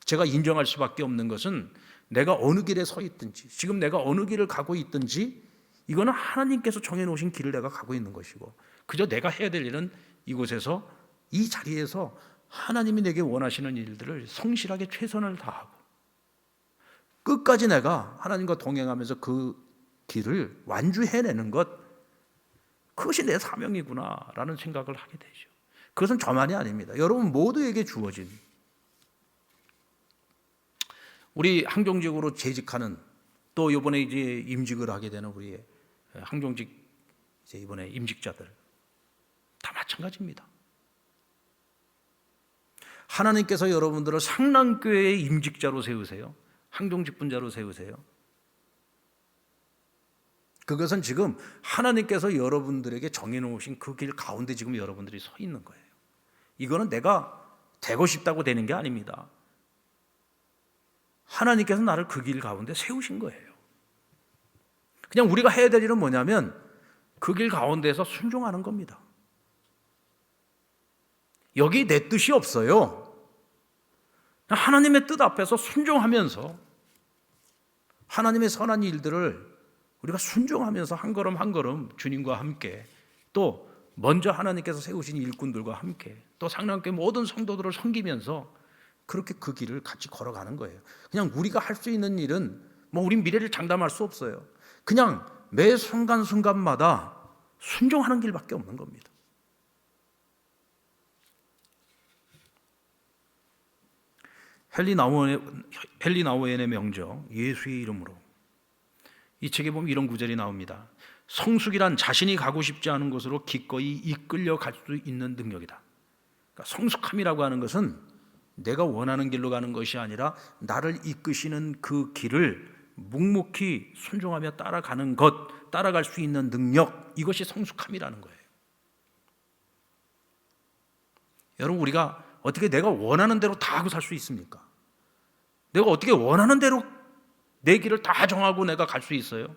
제가 인정할 수밖에 없는 것은 내가 어느 길에 서 있든지, 지금 내가 어느 길을 가고 있든지, 이거는 하나님께서 정해놓으신 길을 내가 가고 있는 것이고, 그저 내가 해야 될 일은 이곳에서, 이 자리에서 하나님이 내게 원하시는 일들을 성실하게 최선을 다하고 끝까지 내가 하나님과 동행하면서 그 길을 완주해내는 것, 그것이 내 사명이구나라는 생각을 하게 되죠. 그것은 저만이 아닙니다. 여러분 모두에게 주어진, 우리 항종직으로 재직하는, 또 이번에 이제 임직을 하게 되는 우리 항종직 이제 이번에 임직자들 다 마찬가지입니다. 하나님께서 여러분들을 상랑교회의 임직자로 세우세요. 항종직 분자로 세우세요. 그것은 지금 하나님께서 여러분들에게 정해놓으신 그 길 가운데 지금 여러분들이 서 있는 거예요. 이거는 내가 되고 싶다고 되는 게 아닙니다. 하나님께서 나를 그 길 가운데 세우신 거예요. 그냥 우리가 해야 될 일은 뭐냐면 그 길 가운데서 순종하는 겁니다. 여기 내 뜻이 없어요. 하나님의 뜻 앞에서 순종하면서 하나님의 선한 일들을 우리가 순종하면서 한 걸음 한 걸음 주님과 함께, 또 먼저 하나님께서 세우신 일꾼들과 함께, 또 상랑교회 모든 성도들을 섬기면서 그렇게 그 길을 같이 걸어가는 거예요. 그냥 우리가 할 수 있는 일은 우린 미래를 장담할 수 없어요. 그냥 매 순간순간마다 순종하는 길밖에 없는 겁니다. 헨리 나우엔의 명저 예수의 이름으로, 이 책에 보면 이런 구절이 나옵니다. 성숙이란 자신이 가고 싶지 않은 곳으로 기꺼이 이끌려 갈 수 있는 능력이다. 그러니까 성숙함이라고 하는 것은 내가 원하는 길로 가는 것이 아니라 나를 이끄시는 그 길을 묵묵히 순종하며 따라가는 것, 따라갈 수 있는 능력, 이것이 성숙함이라는 거예요. 여러분, 우리가 어떻게 내가 원하는 대로 다 하고 살 수 있습니까? 내가 어떻게 원하는 대로 내 길을 다 정하고 내가 갈 수 있어요?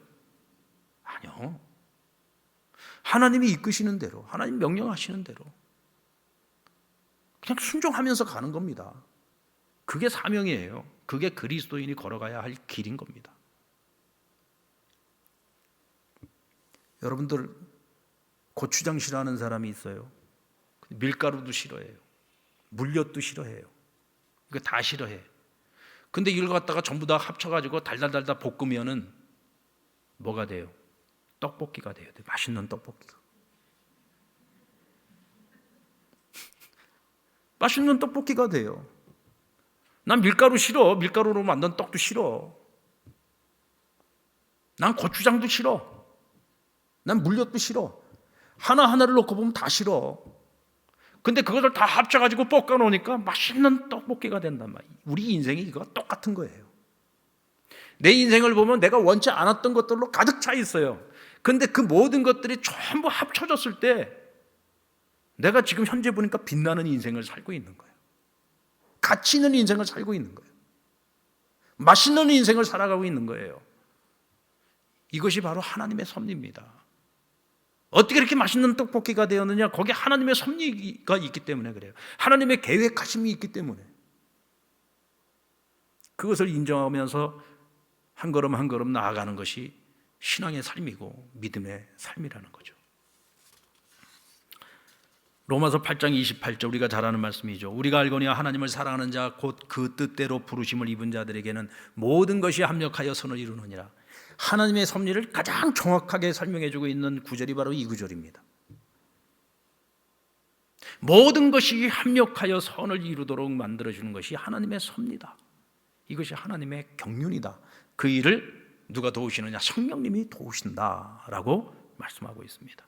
아니요. 하나님이 이끄시는 대로, 하나님 명령하시는 대로 그냥 순종하면서 가는 겁니다. 그게 사명이에요. 그게 그리스도인이 걸어가야 할 길인 겁니다. 여러분들 고추장 싫어하는 사람이 있어요. 밀가루도 싫어해요. 물엿도 싫어해요. 이거 다 싫어해. 근데 이걸 갖다가 전부 다 합쳐가지고 달달달달 볶으면은 뭐가 돼요? 떡볶이가 돼요. 맛있는 떡볶이가. 맛있는 떡볶이가 돼요. 난 밀가루 싫어. 밀가루로 만든 떡도 싫어. 난 고추장도 싫어. 난 물엿도 싫어. 하나하나를 놓고 보면 다 싫어. 근데 그것을 다 합쳐가지고 볶아 놓으니까 맛있는 떡볶이가 된단 말이에요. 우리 인생이 이거 똑같은 거예요. 내 인생을 보면 내가 원치 않았던 것들로 가득 차 있어요. 근데 그 모든 것들이 전부 합쳐졌을 때 내가 지금 현재 보니까 빛나는 인생을 살고 있는 거예요. 가치 있는 인생을 살고 있는 거예요. 맛있는 인생을 살아가고 있는 거예요. 이것이 바로 하나님의 섭리입니다. 어떻게 이렇게 맛있는 떡볶이가 되었느냐? 거기에 하나님의 섭리가 있기 때문에 그래요. 하나님의 계획하심이 있기 때문에. 그것을 인정하면서 한 걸음 한 걸음 나아가는 것이 신앙의 삶이고 믿음의 삶이라는 거죠. 로마서 8장 28절 우리가 잘 아는 말씀이죠. 우리가 알거니와 하나님을 사랑하는 자 곧 그 뜻대로 부르심을 입은 자들에게는 모든 것이 합력하여 선을 이루느니라. 하나님의 섭리를 가장 정확하게 설명해주고 있는 구절이 바로 이 구절입니다. 모든 것이 합력하여 선을 이루도록 만들어주는 것이 하나님의 섭리다. 이것이 하나님의 경륜이다. 그 일을 누가 도우시느냐? 성령님이 도우신다라고 말씀하고 있습니다.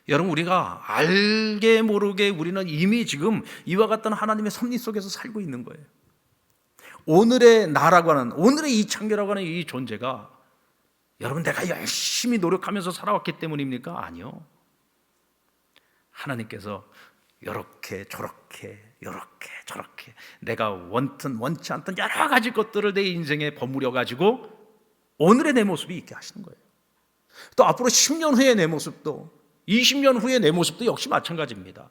여러분, 우리가 알게 모르게 우리는 이미 지금 이와 같은 하나님의 섭리 속에서 살고 있는 거예요. 오늘의 나라고 하는, 오늘의 이 창조라고 하는 이 존재가 여러분 내가 열심히 노력하면서 살아왔기 때문입니까? 아니요. 하나님께서 이렇게 저렇게 내가 원든 원치 않던 여러 가지 것들을 내 인생에 버무려 가지고 오늘의 내 모습이 있게 하시는 거예요. 또 앞으로 10년 후의 내 모습도 20년 후의 내 모습도 역시 마찬가지입니다.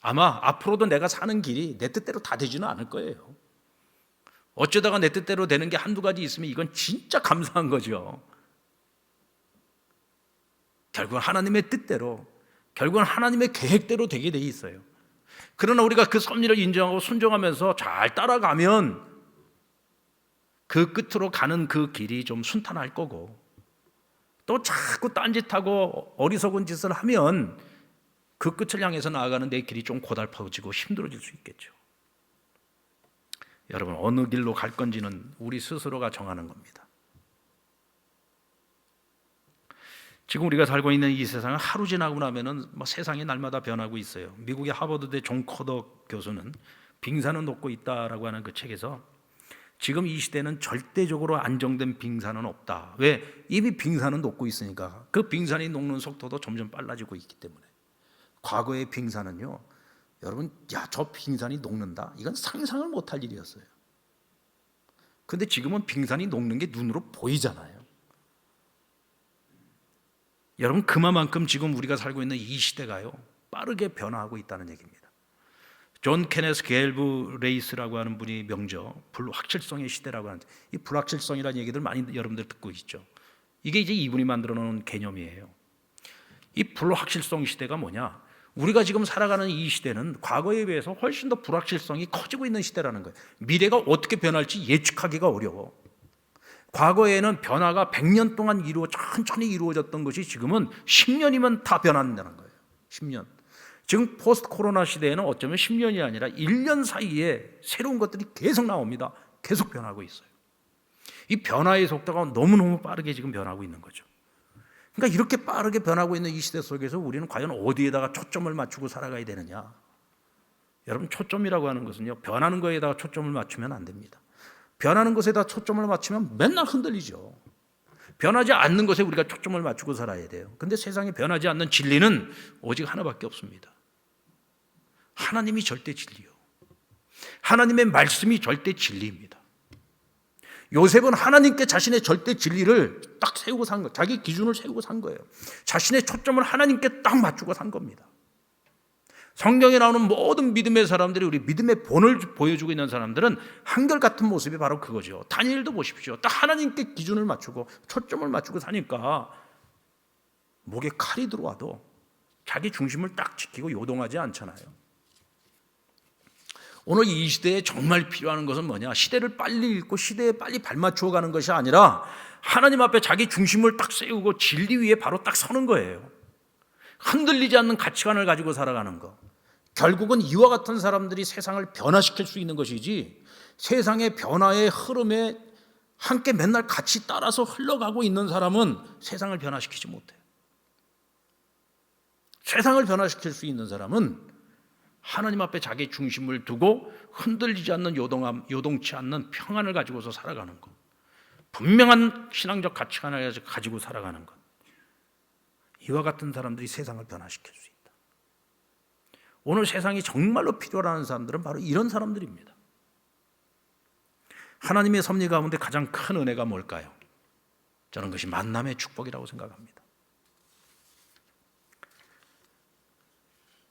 아마 앞으로도 내가 사는 길이 내 뜻대로 다 되지는 않을 거예요. 어쩌다가 내 뜻대로 되는 게 한두 가지 있으면 이건 진짜 감사한 거죠. 결국은 하나님의 뜻대로, 결국은 하나님의 계획대로 되게 돼 있어요. 그러나 우리가 그 섭리를 인정하고 순종하면서 잘 따라가면 그 끝으로 가는 그 길이 좀 순탄할 거고, 또 자꾸 딴짓하고 어리석은 짓을 하면 그 끝을 향해서 나아가는 내 길이 좀 고달파지고 힘들어질 수 있겠죠. 여러분, 어느 길로 갈 건지는 우리 스스로가 정하는 겁니다. 지금 우리가 살고 있는 이 세상은 하루 지나고 나면은 세상이 날마다 변하고 있어요. 미국의 하버드대 존 커더 교수는 빙산은 녹고 있다라고 하는 그 책에서 지금 이 시대는 절대적으로 안정된 빙산은 없다. 왜? 이미 빙산은 녹고 있으니까. 그 빙산이 녹는 속도도 점점 빨라지고 있기 때문에. 과거의 빙산은요, 여러분, 저 빙산이 녹는다? 이건 상상을 못할 일이었어요. 근데 지금은 빙산이 녹는 게 눈으로 보이잖아요. 여러분, 그만큼 지금 우리가 살고 있는 이 시대가요, 빠르게 변화하고 있다는 얘기입니다. 존 케네스 갤브 레이스라고 하는 분이 명저 불확실성의 시대라고 하는데, 이 불확실성이라는 얘기들 많이 여러분들 듣고 있죠. 이게 이제 이분이 만들어 놓은 개념이에요. 이 불확실성 시대가 뭐냐? 우리가 지금 살아가는 이 시대는 과거에 비해서 훨씬 더 불확실성이 커지고 있는 시대라는 거예요. 미래가 어떻게 변할지 예측하기가 어려워. 과거에는 변화가 100년 동안 천천히 이루어졌던 것이 지금은 10년이면 다 변한다는 거예요. 10년. 지금 포스트 코로나 시대에는 어쩌면 10년이 아니라 1년 사이에 새로운 것들이 계속 나옵니다. 계속 변하고 있어요. 이 변화의 속도가 너무너무 빠르게 지금 변하고 있는 거죠. 그러니까 이렇게 빠르게 변하고 있는 이 시대 속에서 우리는 과연 어디에다가 초점을 맞추고 살아가야 되느냐? 여러분, 초점이라고 하는 것은요, 변하는 거에다가 초점을 맞추면 안 됩니다. 변하는 것에다 초점을 맞추면 맨날 흔들리죠. 변하지 않는 것에 우리가 초점을 맞추고 살아야 돼요. 근데 세상에 변하지 않는 진리는 오직 하나밖에 없습니다. 하나님이 절대 진리요. 하나님의 말씀이 절대 진리입니다. 요셉은 하나님께 자신의 절대 진리를 딱 세우고 산 거예요. 자기 기준을 세우고 산 거예요. 자신의 초점을 하나님께 딱 맞추고 산 겁니다. 성경에 나오는 모든 믿음의 사람들이, 우리 믿음의 본을 보여주고 있는 사람들은 한결같은 모습이 바로 그거죠. 다니엘도 보십시오. 딱 하나님께 기준을 맞추고 초점을 맞추고 사니까 목에 칼이 들어와도 자기 중심을 딱 지키고 요동하지 않잖아요. 오늘 이 시대에 정말 필요한 것은 뭐냐? 시대를 빨리 읽고 시대에 빨리 발맞추어 가는 것이 아니라 하나님 앞에 자기 중심을 딱 세우고 진리 위에 바로 딱 서는 거예요. 흔들리지 않는 가치관을 가지고 살아가는 거. 결국은 이와 같은 사람들이 세상을 변화시킬 수 있는 것이지, 세상의 변화의 흐름에 함께 맨날 같이 따라서 흘러가고 있는 사람은 세상을 변화시키지 못해요. 세상을 변화시킬 수 있는 사람은 하나님 앞에 자기 중심을 두고 흔들리지 않는 요동치 않는 평안을 가지고서 살아가는 것, 분명한 신앙적 가치관을 가지고 살아가는 것, 이와 같은 사람들이 세상을 변화시킬 수 있다. 오늘 세상이 정말로 필요로 하는 사람들은 바로 이런 사람들입니다. 하나님의 섭리 가운데 가장 큰 은혜가 뭘까요? 저는 그것이 만남의 축복이라고 생각합니다.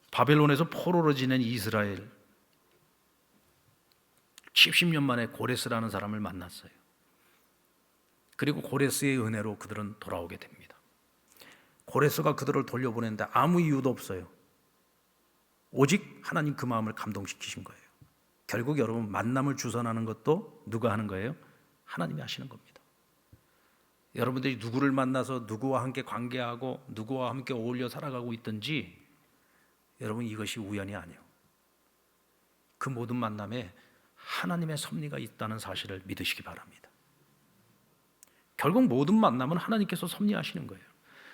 바벨론에서 포로로 지낸 이스라엘, 70년 만에 고레스라는 사람을 만났어요. 그리고 고레스의 은혜로 그들은 돌아오게 됩니다. 고레스가 그들을 돌려보냈는데 아무 이유도 없어요. 오직 하나님 그 마음을 감동시키신 거예요. 결국 여러분, 만남을 주선하는 것도 누가 하는 거예요? 하나님이 하시는 겁니다. 여러분들이 누구를 만나서 누구와 함께 관계하고 누구와 함께 어울려 살아가고 있든지 여러분, 이것이 우연이 아니에요. 그 모든 만남에 하나님의 섭리가 있다는 사실을 믿으시기 바랍니다. 결국 모든 만남은 하나님께서 섭리하시는 거예요.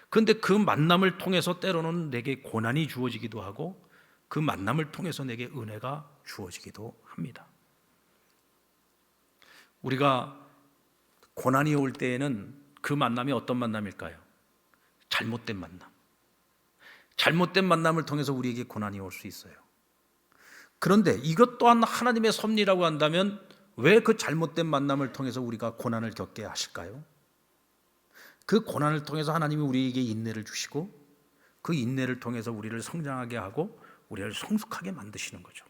그런데 그 만남을 통해서 때로는 내게 고난이 주어지기도 하고 그 만남을 통해서 내게 은혜가 주어지기도 합니다. 우리가 고난이 올 때에는 그 만남이 어떤 만남일까요? 잘못된 만남. 잘못된 만남을 통해서 우리에게 고난이 올 수 있어요. 그런데 이것 또한 하나님의 섭리라고 한다면 왜 그 잘못된 만남을 통해서 우리가 고난을 겪게 하실까요? 그 고난을 통해서 하나님이 우리에게 인내를 주시고 그 인내를 통해서 우리를 성장하게 하고 우리를 성숙하게 만드시는 거죠.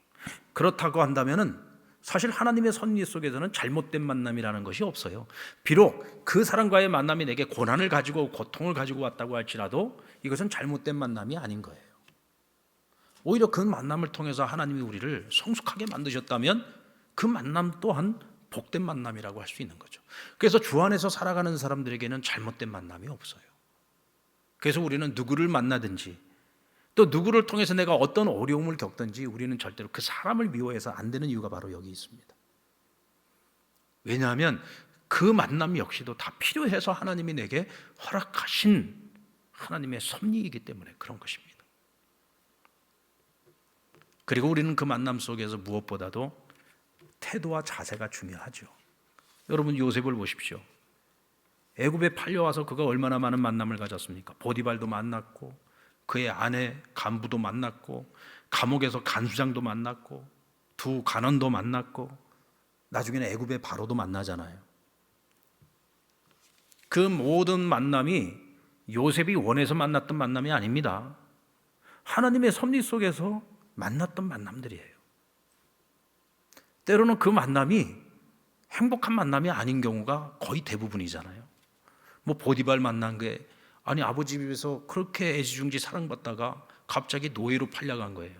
그렇다고 한다면 사실 하나님의 섭리 속에서는 잘못된 만남이라는 것이 없어요. 비록 그 사람과의 만남이 내게 고난을 가지고 고통을 가지고 왔다고 할지라도 이것은 잘못된 만남이 아닌 거예요. 오히려 그 만남을 통해서 하나님이 우리를 성숙하게 만드셨다면 그 만남 또한 복된 만남이라고 할 수 있는 거죠. 그래서 주 안에서 살아가는 사람들에게는 잘못된 만남이 없어요. 그래서 우리는 누구를 만나든지 또 누구를 통해서 내가 어떤 어려움을 겪든지 우리는 절대로 그 사람을 미워해서 안 되는 이유가 바로 여기 있습니다. 왜냐하면 그 만남 역시도 다 필요해서 하나님이 내게 허락하신 하나님의 섭리이기 때문에 그런 것입니다. 그리고 우리는 그 만남 속에서 무엇보다도 태도와 자세가 중요하죠. 여러분, 요셉을 보십시오. 애굽에 팔려와서 그가 얼마나 많은 만남을 가졌습니까? 보디발도 만났고 그의 아내 간부도 만났고 감옥에서 간수장도 만났고 두 간원도 만났고 나중에는 애굽의 바로도 만나잖아요. 그 모든 만남이 요셉이 원해서 만났던 만남이 아닙니다. 하나님의 섭리 속에서 만났던 만남들이에요. 때로는 그 만남이 행복한 만남이 아닌 경우가 거의 대부분이잖아요. 뭐 보디발 만난 게 아니 아버지 집에서 그렇게 애지중지 사랑받다가 갑자기 노예로 팔려간 거예요.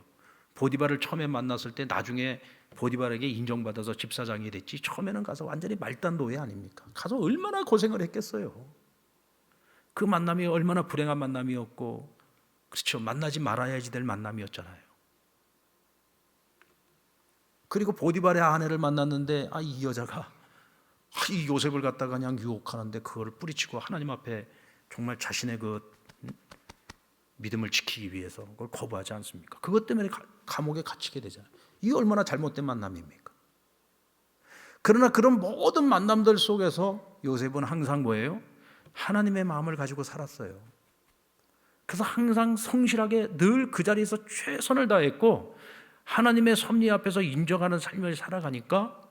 보디발을 처음에 만났을 때 나중에 보디발에게 인정받아서 집사장이 됐지 처음에는 가서 완전히 말단 노예 아닙니까? 가서 얼마나 고생을 했겠어요. 그 만남이 얼마나 불행한 만남이었고 그렇죠. 만나지 말아야지 될 만남이었잖아요. 그리고 보디발의 아내를 만났는데 이 여자가 이 요셉을 갖다가 그냥 유혹하는데 그걸 뿌리치고 하나님 앞에 정말 자신의 그 믿음을 지키기 위해서 그걸 거부하지 않습니까? 그것 때문에 감옥에 갇히게 되잖아요. 이게 얼마나 잘못된 만남입니까? 그러나 그런 모든 만남들 속에서 요셉은 항상 뭐예요? 하나님의 마음을 가지고 살았어요. 그래서 항상 성실하게 늘 그 자리에서 최선을 다했고 하나님의 섭리 앞에서 인정하는 삶을 살아가니까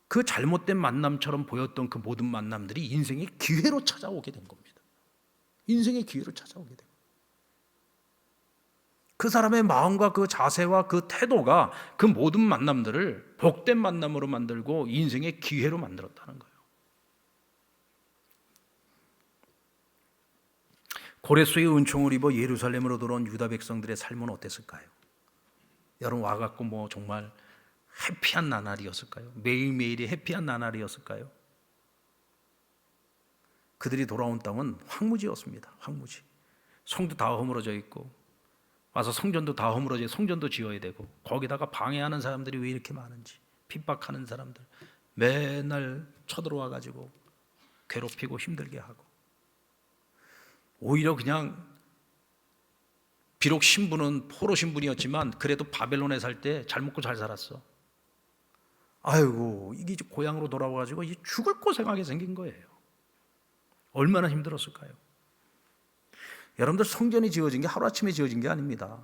그 잘못된 만남처럼 보였던 그 모든 만남들이 인생의 기회로 찾아오게 된 겁니다. 인생의 기회로 찾아오게 돼요. 그 사람의 마음과 그 자세와 그 태도가 그 모든 만남들을 복된 만남으로 만들고 인생의 기회로 만들었다는 거예요. 고레스의 은총을 입어 예루살렘으로 돌아온 유다 백성들의 삶은 어땠을까요? 여러분 와갖고 뭐 정말 해피한 나날이었을까요? 매일매일이 해피한 나날이었을까요? 그들이 돌아온 땅은 황무지였습니다. 황무지. 성도 다 허물어져 있고 와서 성전도 다 허물어져 성전도 지어야 되고 거기다가 방해하는 사람들이 왜 이렇게 많은지 핍박하는 사람들 맨날 쳐들어와 가지고 괴롭히고 힘들게 하고 오히려 그냥 비록 신분은 포로 신분이었지만 그래도 바벨론에 살 때 잘 먹고 잘 살았어. 아이고 이게 고향으로 돌아와가지고 죽을 고생하게 생긴 거예요. 얼마나 힘들었을까요? 여러분들 성전이 지어진 게 하루아침에 지어진 게 아닙니다.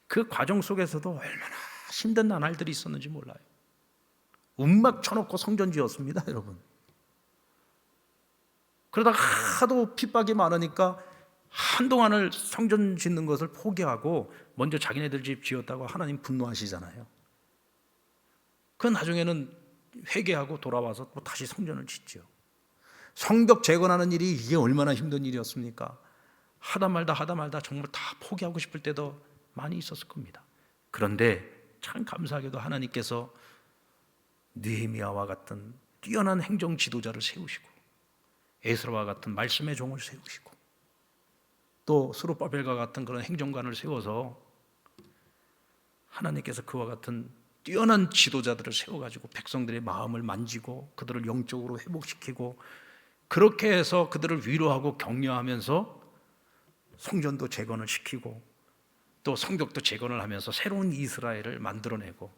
그 과정 속에서도 얼마나 힘든 나날들이 있었는지 몰라요. 움막 쳐놓고 성전 지었습니다, 여러분. 그러다가 하도 핍박이 많으니까 한동안을 성전 짓는 것을 포기하고 먼저 자기네들 집 지었다고 하나님 분노하시잖아요. 그 나중에는 회개하고 돌아와서 또 다시 성전을 짓죠. 성벽 재건하는 일이 이게 얼마나 힘든 일이었습니까? 하다 말다 정말 다 포기하고 싶을 때도 많이 있었을 겁니다. 그런데 참 감사하게도 하나님께서 느헤미야와 같은 뛰어난 행정 지도자를 세우시고 에스라와 같은 말씀의 종을 세우시고 또 스룹바벨과 같은 그런 행정관을 세워서 하나님께서 그와 같은 뛰어난 지도자들을 세워가지고 백성들의 마음을 만지고 그들을 영적으로 회복시키고 그렇게 해서 그들을 위로하고 격려하면서 성전도 재건을 시키고 또 성벽도 재건을 하면서 새로운 이스라엘을 만들어내고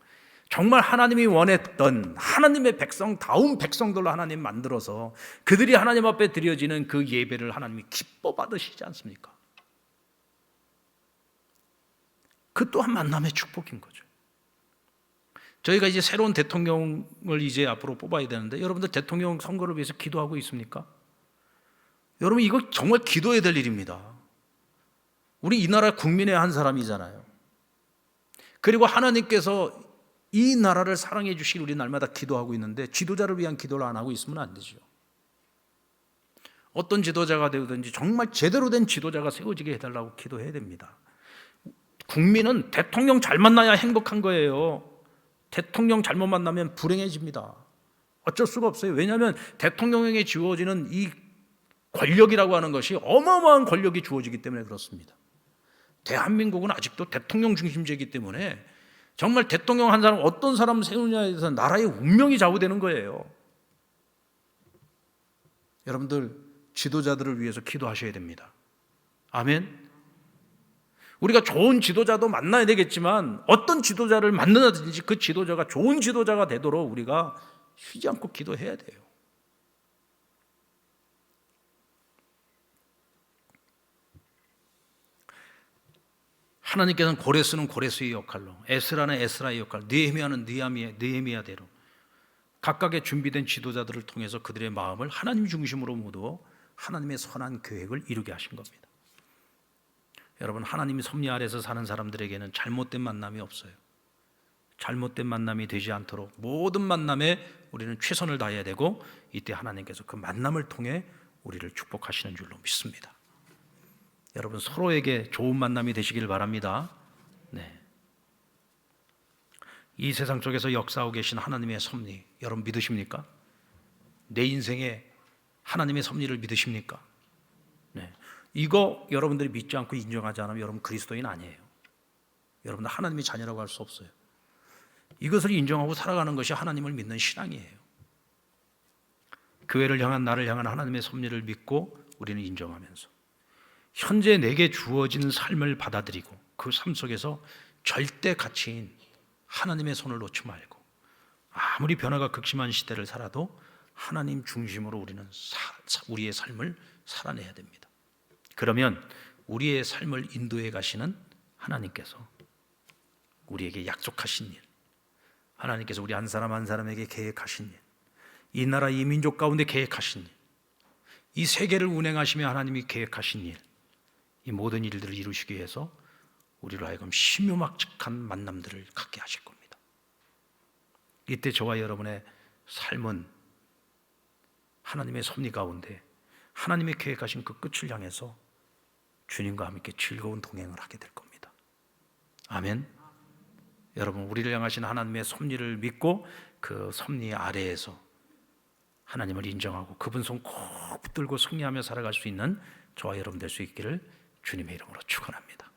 정말 하나님이 원했던 하나님의 백성다운 백성들로 하나님 만들어서 그들이 하나님 앞에 드려지는 그 예배를 하나님이 기뻐 받으시지 않습니까? 그 또한 만남의 축복인 거죠. 저희가 이제 새로운 대통령을 이제 앞으로 뽑아야 되는데 여러분들 대통령 선거를 위해서 기도하고 있습니까? 여러분 이거 정말 기도해야 될 일입니다. 우리 이 나라 국민의 한 사람이잖아요. 그리고 하나님께서 이 나라를 사랑해 주실 우리 날마다 기도하고 있는데 지도자를 위한 기도를 안 하고 있으면 안 되죠. 어떤 지도자가 되든지 정말 제대로 된 지도자가 세워지게 해달라고 기도해야 됩니다. 국민은 대통령 잘 만나야 행복한 거예요. 대통령 잘못 만나면 불행해집니다. 어쩔 수가 없어요. 왜냐하면 대통령에게 주어지는 이 권력이라고 하는 것이 어마어마한 권력이 주어지기 때문에 그렇습니다. 대한민국은 아직도 대통령 중심제이기 때문에 정말 대통령 한 사람 어떤 사람 세우냐에 대해서 나라의 운명이 좌우되는 거예요. 여러분들 지도자들을 위해서 기도하셔야 됩니다. 아멘. 우리가 좋은 지도자도 만나야 되겠지만 어떤 지도자를 만나든지 그 지도자가 좋은 지도자가 되도록 우리가 쉬지 않고 기도해야 돼요. 하나님께서는 고레스는 고레스의 역할로, 에스라는 에스라의 역할, 느헤미야는 느헤미야대로 각각의 준비된 지도자들을 통해서 그들의 마음을 하나님 중심으로 모두 하나님의 선한 계획을 이루게 하신 겁니다. 여러분 하나님이 섭리 아래에서 사는 사람들에게는 잘못된 만남이 없어요. 잘못된 만남이 되지 않도록 모든 만남에 우리는 최선을 다해야 되고 이때 하나님께서 그 만남을 통해 우리를 축복하시는 줄로 믿습니다. 여러분 서로에게 좋은 만남이 되시길 바랍니다. 네. 이 세상 속에서 역사하고 계신 하나님의 섭리 여러분 믿으십니까? 내 인생에 하나님의 섭리를 믿으십니까? 네. 이거 여러분들이 믿지 않고 인정하지 않으면 여러분 그리스도인 아니에요. 여러분들 하나님의 자녀라고 할 수 없어요. 이것을 인정하고 살아가는 것이 하나님을 믿는 신앙이에요. 교회를 향한 나를 향한 하나님의 섭리를 믿고 우리는 인정하면서 현재 내게 주어진 삶을 받아들이고 그 삶 속에서 절대 가치인 하나님의 손을 놓지 말고 아무리 변화가 극심한 시대를 살아도 하나님 중심으로 우리는 우리의 삶을 살아내야 됩니다. 그러면 우리의 삶을 인도해 가시는 하나님께서 우리에게 약속하신 일, 하나님께서 우리 한 사람 한 사람에게 계획하신 일, 이 나라 이 민족 가운데 계획하신 일, 이 세계를 운행하시며 하나님이 계획하신 일, 이 모든 일들을 이루시기 위해서 우리로 하여금 신묘막측한 만남들을 갖게 하실 겁니다. 이때 저와 여러분의 삶은 하나님의 섭리 가운데 하나님의 계획하신 그 끝을 향해서 주님과 함께 즐거운 동행을 하게 될 겁니다. 아멘. 여러분 우리를 향하신 하나님의 섭리를 믿고 그 섭리 아래에서 하나님을 인정하고 그분 손 꼭 붙들고 승리하며 살아갈 수 있는 저와 여러분 될 수 있기를 주님의 이름으로 축원합니다.